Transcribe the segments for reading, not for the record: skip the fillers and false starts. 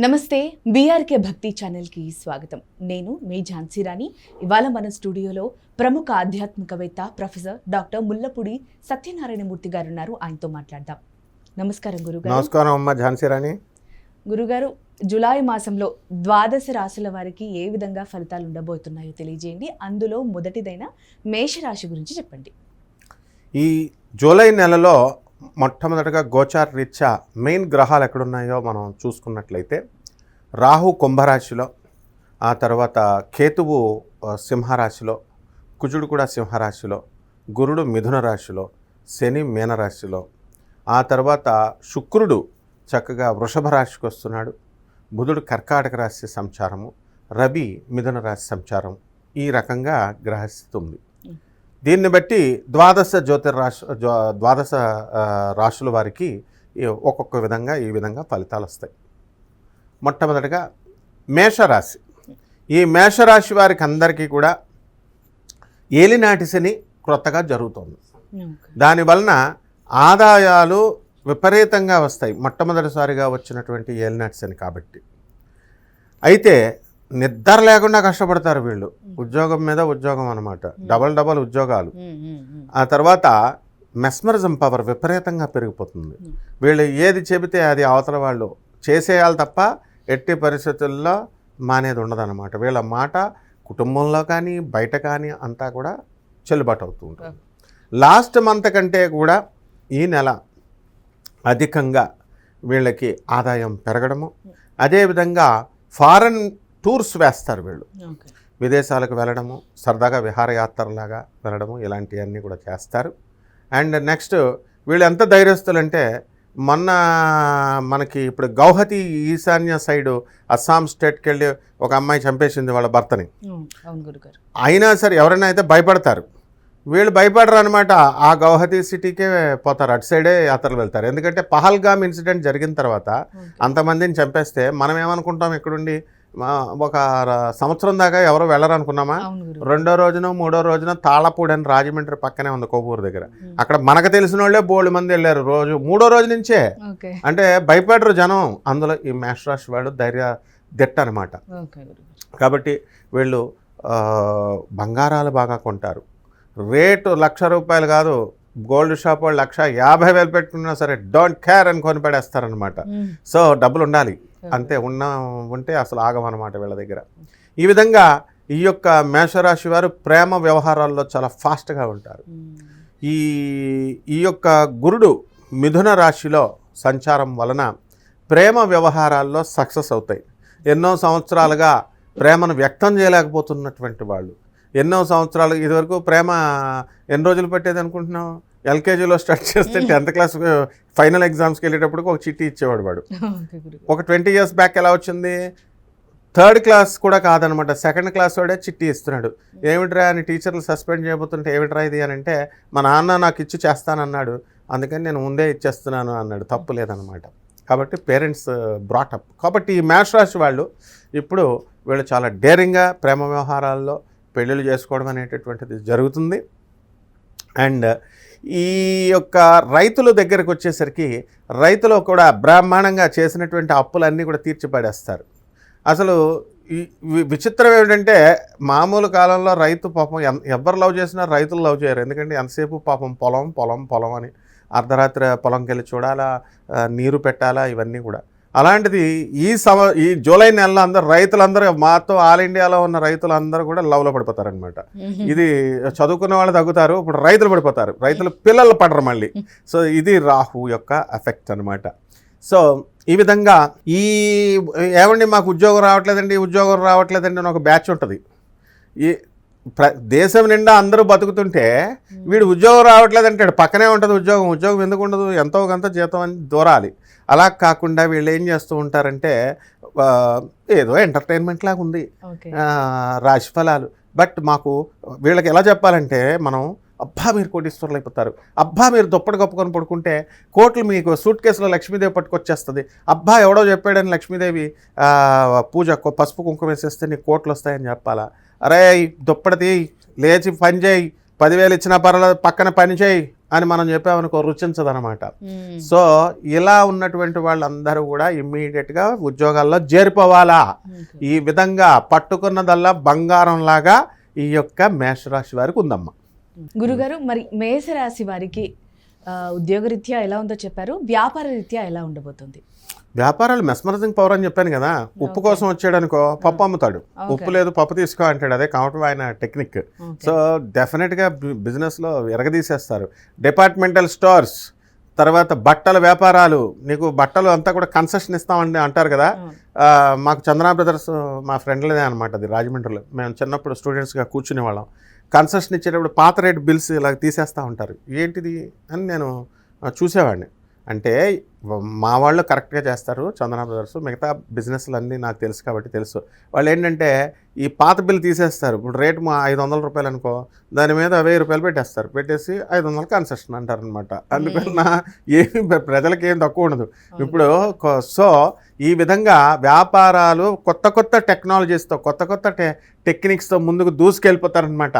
నమస్తే బీఆర్కే భక్తి ఛానల్కి స్వాగతం. నేను మీ ఝాన్సీ రాణి. ఇవాళ మన స్టూడియోలో ప్రముఖ ఆధ్యాత్మికవేత్త ప్రొఫెసర్ డాక్టర్ ముల్లపూడి సత్యనారాయణమూర్తి గారు ఉన్నారు. ఆయనతో మాట్లాడదాం. నమస్కారం గురుగారు. నమస్కారం అమ్మ ఝాన్సీ రాణి. గురుగారు, జూలై మాసంలో ద్వాదశ రాశుల వారికి ఏ విధంగా ఫలితాలు ఉండబోతున్నాయో తెలియజేయండి. అందులో మొదటిదైన మేషరాశి గురించి చెప్పండి. ఈ జూలై నెలలో మొట్టమొదటిగా గోచార రీత్యా మెయిన్ గ్రహాలు ఎక్కడున్నాయో మనం చూసుకున్నట్లయితే రాహు కుంభరాశిలో, ఆ తర్వాత కేతువు సింహరాశిలో, కుజుడు కూడా సింహరాశిలో, గురుడు మిథున రాశిలో, శని మీనరాశిలో, ఆ తర్వాత శుక్రుడు చక్కగా వృషభ రాశికి వస్తున్నాడు, బుధుడు కర్కాటక రాశి సంచారము, రవి మిథున రాశి సంచారం. ఈ రకంగా గ్రహస్థితి ఉంది. దీన్ని బట్టి ద్వాదశ రాశుల వారికి ఒక్కొక్క విధంగా ఈ విధంగా ఫలితాలు వస్తాయి. మొట్టమొదటిగా మేషరాశి. ఈ మేషరాశి వారికి అందరికీ కూడా ఏలినాటి శని క్రొత్తగా జరుగుతుంది. దానివలన ఆదాయాలు విపరీతంగా వస్తాయి. మొట్టమొదటిసారిగా వచ్చినటువంటి ఏలినాటి శని కాబట్టి. అయితే నిద్ర లేకుండా కష్టపడతారు వీళ్ళు. ఉద్యోగం మీద ఉద్యోగం అనమాట, డబల్ ఉద్యోగాలు. ఆ తర్వాత మెస్మరిజం పవర్ విపరీతంగా పెరిగిపోతుంది. వీళ్ళు ఏది చెబితే అది అవతల వాళ్ళు చేసేయాలి తప్ప ఎట్టి పరిస్థితుల్లో మానేది ఉండదన్నమాట. వీళ్ళ మాట కుటుంబంలో కానీ బయట కానీ అంతా కూడా చెల్లుబాటు అవుతూ ఉంటుంది. లాస్ట్ మంత్ కంటే కూడా ఈ నెల అధికంగా వీళ్ళకి ఆదాయం పెరగడము, అదేవిధంగా ఫారెన్ టూర్స్ వేస్తారు వీళ్ళు. విదేశాలకు వెళ్ళడము, సరదాగా విహారయాత్రలాగా వెళ్ళడము, ఇలాంటివన్నీ కూడా చేస్తారు. అండ్ నెక్స్ట్ వీళ్ళు ఎంత ధైర్యస్తులంటే, మొన్న మనకి ఇప్పుడు గౌహతి ఈశాన్య సైడు అస్సాం స్టేట్కి వెళ్ళి ఒక అమ్మాయి చంపేసింది వాళ్ళ భర్తని. అయినా సరే ఎవరైనా అయితే భయపడతారు, వీళ్ళు భయపడరు అనమాట. ఆ గౌహతి సిటీకే పోతారు, అటు సైడే యాత్రలు వెళ్తారు. ఎందుకంటే పహల్గామ్ ఇన్సిడెంట్ జరిగిన తర్వాత అంతమందిని చంపేస్తే మనం ఏమనుకుంటాం, ఇక్కడుండి ఒక సంవత్సరం దాకా ఎవరో వెళ్ళరు అనుకున్నామా? రెండో రోజున మూడో రోజున తాళపూడి అని రాజమండ్రి పక్కనే ఉంది, కోపూరు దగ్గర. అక్కడ మనకు తెలిసిన వాళ్ళే బోల్డ్ మంది వెళ్ళారు రోజు, మూడో రోజు నుంచే. అంటే భయపడరు జనం. అందులో ఈ మేషరాశి వాళ్ళు ధైర్య దిట్ట అనమాట. కాబట్టి వీళ్ళు బంగారాలు బాగా కొంటారు. రేటు ₹1,00,000 కాదు, గోల్డ్ షాప్ వాళ్ళు 1,50,000 పెట్టుకున్నా సరే డోంట్ కేర్ అని కొనిపడేస్తారనమాట. సో డబ్బులు ఉండాలి అంతే, ఉంటే అసలు ఆగమన్నమాట వీళ్ళ దగ్గర. ఈ విధంగా ఈ యొక్క మేషరాశి వారు ప్రేమ వ్యవహారాల్లో చాలా ఫాస్ట్గా ఉంటారు. ఈ యొక్క గురుడు మిథున రాశిలో సంచారం వలన ప్రేమ వ్యవహారాల్లో సక్సెస్ అవుతాయి. ఎన్నో సంవత్సరాలుగా ప్రేమను వ్యక్తం చేయలేకపోతున్నటువంటి వాళ్ళు, ఎన్నో సంవత్సరాలు ఇదివరకు ప్రేమ ఎన్ని రోజులు పట్టేది అనుకుంటున్నాం? ఎల్కేజీలో స్టార్ట్ చేస్తే 10th క్లాస్ ఫైనల్ ఎగ్జామ్స్కి వెళ్ళేటప్పటికి ఒక చిట్టి ఇచ్చేవాడు వాడు. ఒక 20 years బ్యాక్ ఎలా వచ్చింది? 3rd క్లాస్ కూడా కాదనమాట, 2nd క్లాస్ వాడే చిట్టి ఇస్తున్నాడు. ఏమిట్రా అని టీచర్లు సస్పెండ్ చేయబోతుంటే, ఏమిట్రా ఇది అని అంటే, మా నాన్న నాకు ఇచ్చి చేస్తానన్నాడు, అందుకని నేను ముందే ఇచ్చేస్తున్నాను అన్నాడు. తప్పు లేదనమాట. కాబట్టి పేరెంట్స్ బ్రాటప్. కాబట్టి ఈ మేష రాశి వాళ్ళు ఇప్పుడు వీళ్ళు చాలా డేరింగ్గా ప్రేమ వ్యవహారాల్లో పెళ్ళిళ్ళు చేసుకోవడం అనేటటువంటిది జరుగుతుంది. అండ్ ఈ యొక్క రైతుల దగ్గరకు వచ్చేసరికి రైతులు కూడా బ్రహ్మాండంగా చేసినటువంటి అప్పులన్నీ కూడా తీర్చిపడేస్తారు. అసలు ఈ విచిత్రం ఏమిటంటే, మామూలు కాలంలో రైతు పాపం ఎవరు లవ్ చేసినా రైతులు లవ్ చేయరు. ఎందుకంటే ఎంతసేపు పాపం పొలం పొలం పొలం అని అర్ధరాత్రి పొలంకి వెళ్ళి చూడాలా, నీరు పెట్టాలా, ఇవన్నీ కూడా. అలాంటిది ఈ జూలై నెలలో అందరూ రైతులందరూ, మాతో ఆల్ ఇండియాలో ఉన్న రైతులందరూ కూడా లవ్లో పడిపోతారనమాట. ఇది చదువుకున్న వాళ్ళు తగ్గుతారు, ఇప్పుడు రైతులు పడిపోతారు, రైతులు పిల్లలు పడరు మళ్ళీ. సో ఇది రాహు యొక్క ఎఫెక్ట్ అనమాట. సో ఈ విధంగా ఏమండి మాకు ఉద్యోగం రావట్లేదండి అని ఒక బ్యాచ్ ఉంటుంది. ఈ దేశం నిండా అందరూ బతుకుతుంటే వీడు ఉద్యోగం రావట్లేదంటాడు, పక్కనే ఉంటుంది ఉద్యోగం ఎందుకు ఉండదు, ఎంతో కొంత జీతం అని దూరాలి. అలా కాకుండా వీళ్ళు ఏం చేస్తూ ఉంటారంటే, ఏదో ఎంటర్టైన్మెంట్ లాగా ఉంది రాశి ఫలాలు. బట్ మాకు వీళ్ళకి ఎలా చెప్పాలంటే, మనం అబ్బా మీరు కోటీశ్వరులు అయిపోతారు, అబ్బా మీరు దుప్పటి కప్పుకొని పడుకుంటే కోట్లు మీకు సూట్ కేసులో లక్ష్మీదేవి పట్టుకొచ్చేస్తుంది, అబ్బా ఎవడో చెప్పాడని లక్ష్మీదేవి పూజ పసుపు కుంకుమ వేసేస్తే నీకు కోట్లు వస్తాయని చెప్పాలా? అరే దుప్పటి లేచి పని చేయి, 10,000 ఇచ్చినా పర్వాలేదు, పక్కన పని చేయి అని మనం చెప్పామనుకో రుచించదనమాట. సో ఇలా ఉన్నటువంటి వాళ్ళందరూ కూడా ఇమ్మీడియట్గా ఉద్యోగాల్లో చేరిపోవాలా. ఈ విధంగా పట్టుకున్నదల్లా బంగారం లాగా ఈ యొక్క మేషరాశి వారికి ఉందమ్మా. గురుగారు, మరి మేషరాశి వారికి ఉద్యోగరీత్యా ఎలా ఉందో చెప్పారు, వ్యాపార రీత్యా ఎలా ఉండబోతుంది? వ్యాపారాలు మెస్మరైజింగ్ పవర్ అని చెప్పాను కదా. ఉప్పు కోసం వచ్చాడనుకో పప్పు అమ్ముతాడు, ఉప్పు లేదు పప్పు తీసుకో అంటాడు, అదే కౌంటర్ ఆయన టెక్నిక్. సో డెఫినెట్గా బిజినెస్లో ఎరగదీసేస్తారు. డిపార్ట్మెంటల్ స్టోర్స్, తర్వాత బట్టల వ్యాపారాలు, నీకు బట్టలు అంతా కూడా కన్సెషన్ ఇస్తామండి అంటారు కదా. మాకు చంద్ర బ్రదర్స్ మా ఫ్రెండ్లదే అనమాట, అది రాజమండ్రిలో. మేము చిన్నప్పుడు స్టూడెంట్స్గా కూర్చునే వాళ్ళం. కన్సెషన్ ఇచ్చేటప్పుడు పాత రేట్ బిల్స్ ఇలా తీసేస్తూ ఉంటారు. ఏంటిది అని నేను చూసేవాడిని. అంటే మా వాళ్ళు కరెక్ట్గా చేస్తారు చందన బ్రదర్స్, మిగతా బిజినెస్లు అన్నీ నాకు తెలుసు కాబట్టి తెలుసు. వాళ్ళు ఏంటంటే ఈ పాత బిల్ తీసేస్తారు. ఇప్పుడు రేటు 500 రూపాయలు అనుకో, దాని మీద 1000 రూపాయలు పెట్టేస్తారు, పెట్టేసి 500 కన్సెషన్ అంటారనమాట. అందుకన్నా ఏమి ప్రజలకి ఏం తక్కువ ఉండదు ఇప్పుడు. సో ఈ విధంగా వ్యాపారాలు కొత్త కొత్త టెక్నాలజీస్తో, కొత్త కొత్త టెక్నిక్స్తో ముందుకు దూసుకెళ్ళిపోతారనమాట.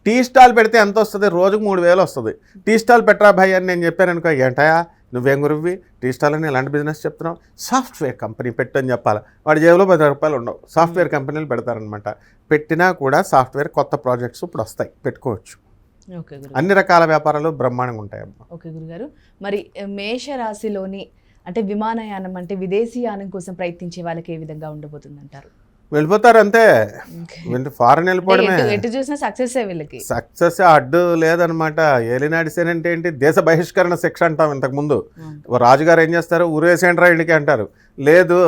టీ స్టాల్ పెడితే ఎంత వస్తుంది? రోజుకు 3000 వస్తుంది. టీ స్టాల్ పెట్టరా భయ్ అని నేను చెప్పాను అనుకో, ఏంటయా నువ్వేం గురువి టీ స్టాల్ అని ఇలాంటి బిజినెస్ చెప్తున్నావు? సాఫ్ట్వేర్ కంపెనీ పెట్టు అని చెప్పాలి. వాడి జేబులో 10 రూపాయలు ఉండవు. సాఫ్ట్వేర్ కంపెనీలు పెడతారనమాట. పెట్టినా కూడా సాఫ్ట్వేర్ కొత్త ప్రాజెక్ట్స్ ఇప్పుడు వస్తాయి, పెట్టుకోవచ్చు. అన్ని రకాల వ్యాపారాలు బ్రహ్మాండంగా ఉంటాయి. ఓకే గురుగారు, మరి మేషరాశిలోని అంటే విమానయానం అంటే విదేశీయానం కోసం ప్రయత్నించే వాళ్ళకి ఏ విధంగా ఉండబోతుంది అంటారు? వెళ్ళిపోతారు అంతే, ఫారెన్ వెళ్ళిపోవడమే. ఎటు చూసినా సక్సెస్ వీళ్ళకి. సక్సెస్ అడ్డు లేదనమాట. ఏలినాటి శని అంటే ఏంటి? దేశ బహిష్కరణ శిక్ష అంటాం. ఇంతకుముందు రాజుగారు ఏం చేస్తారు? ఉరేసేంట్రా ఇంటికి అంటారు. లేదు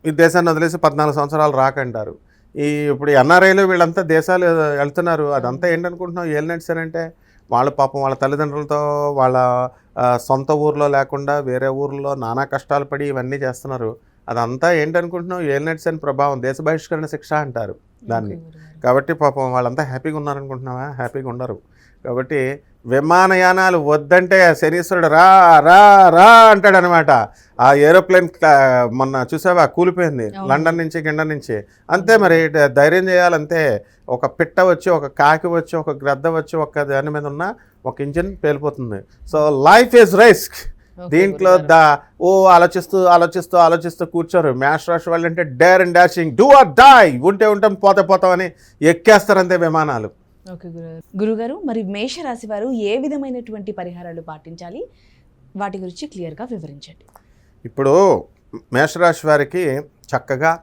ఈ దేశాన్ని వదిలేసి 14 సంవత్సరాలు రాకంటారు. ఇప్పుడు ఎన్ఆర్ఐలు వీళ్ళంతా దేశాలు వెళ్తున్నారు. అదంతా ఏంటనుకుంటున్నాం? ఏలినాటి శని అంటే వాళ్ళ పాపం వాళ్ళ తల్లిదండ్రులతో వాళ్ళ సొంత ఊర్లో లేకుండా వేరే ఊర్లో నానా కష్టాలు పడి ఇవన్నీ చేస్తున్నారు. అదంతా ఏంటనుకుంటున్నావు? ఏలినాటి శని ప్రభావం, దేశ బహిష్కరణ శిక్ష అంటారు దాన్ని. కాబట్టి పాపం వాళ్ళంతా హ్యాపీగా ఉన్నారనుకుంటున్నావా? హ్యాపీగా ఉండరు. కాబట్టి విమానయానాలు వద్దంటే శనీశ్వరుడు రా రా రా అంటాడు అనమాట. ఆ ఏరోప్లేన్ మొన్న చూసావా కూలిపోయింది, లండన్ నుంచి గిండన్ నుంచి. అంతే మరి, ధైర్యం చేయాలంతే. ఒక పిట్ట వచ్చి, ఒక కాకి వచ్చి, ఒక గ్రద్ద వచ్చి, ఒక దాని మీద ఉన్న ఒక ఇంజిన్ పేలిపోతుంది. So life is risk. దీంట్లో ఆలోచిస్తూ ఆలోచిస్తూ ఆలోచిస్తూ కూర్చోరు. మేషరాశి వాళ్ళు అంటే dare and dashing, do or die, ఉంటే ఉంటాం పోతే పోతామని ఎక్కేస్తారంతే విమానాలు. ఓకే గురుగారు, మరి మేషరాశి వారు ఏ విధమైనటువంటి పరిహారాలు పాటించాలి, వాటి గురించి క్లియర్గా వివరించండి. ఇప్పుడు మేషరాశి వారికి చక్కగా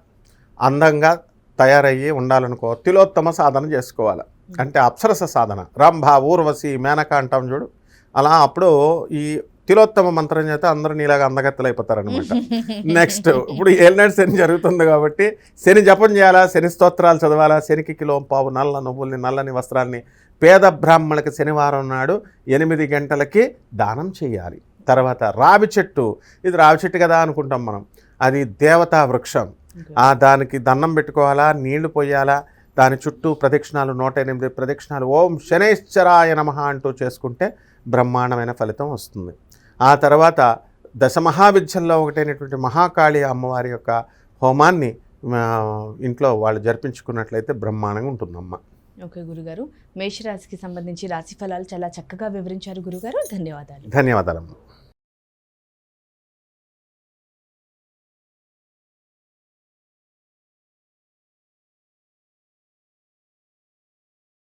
అందంగా తయారయ్యి ఉండాలనుకో, తిలోత్తమ సాధన చేసుకోవాలి. అంటే అప్సరస సాధన, రంభ ఊర్వశి మేనక అంటాం చూడు, అలా. అప్పుడు ఈ తిలోత్తమ మంత్రం చేత అందరూ నీలాగా అందగత్తలు అయిపోతారనమాట. నెక్స్ట్ ఇప్పుడు ఏలినాటి శని జరుగుతుంది కాబట్టి శని జపం చేయాలా, శని స్తోత్రాలు చదవాలా, శనికి కిలోంపావు నల్ల నువ్వుల్ని, నల్లని వస్త్రాన్ని పేద బ్రాహ్మణులకి శనివారం నాడు 8 గంటలకి దానం చేయాలి. తర్వాత రావి చెట్టు, ఇది రావి చెట్టు కదా అనుకుంటాం మనం, అది దేవతా వృక్షం. దానికి దండం పెట్టుకోవాలా, నీళ్లు పోయాలా, దాని చుట్టూ ప్రదక్షిణాలు 108 ప్రదక్షిణాలు ఓం శనైశ్చరాయ నమః అంటూ చేసుకుంటే బ్రహ్మాండమైన ఫలితం వస్తుంది. ఆ తర్వాత దశమహావిద్యల్లో ఒకటైనటువంటి మహాకాళి అమ్మవారి యొక్క హోమాన్ని ఇంట్లో వాళ్ళు జరిపించుకున్నట్లయితే బ్రహ్మాండంగా ఉంటుందమ్మ. ఓకే గురుగారు, మేషరాశికి సంబంధించి రాశి ఫలాలు చాలా చక్కగా వివరించారు గురుగారు. ధన్యవాదాలు. ధన్యవాదాలమ్మ.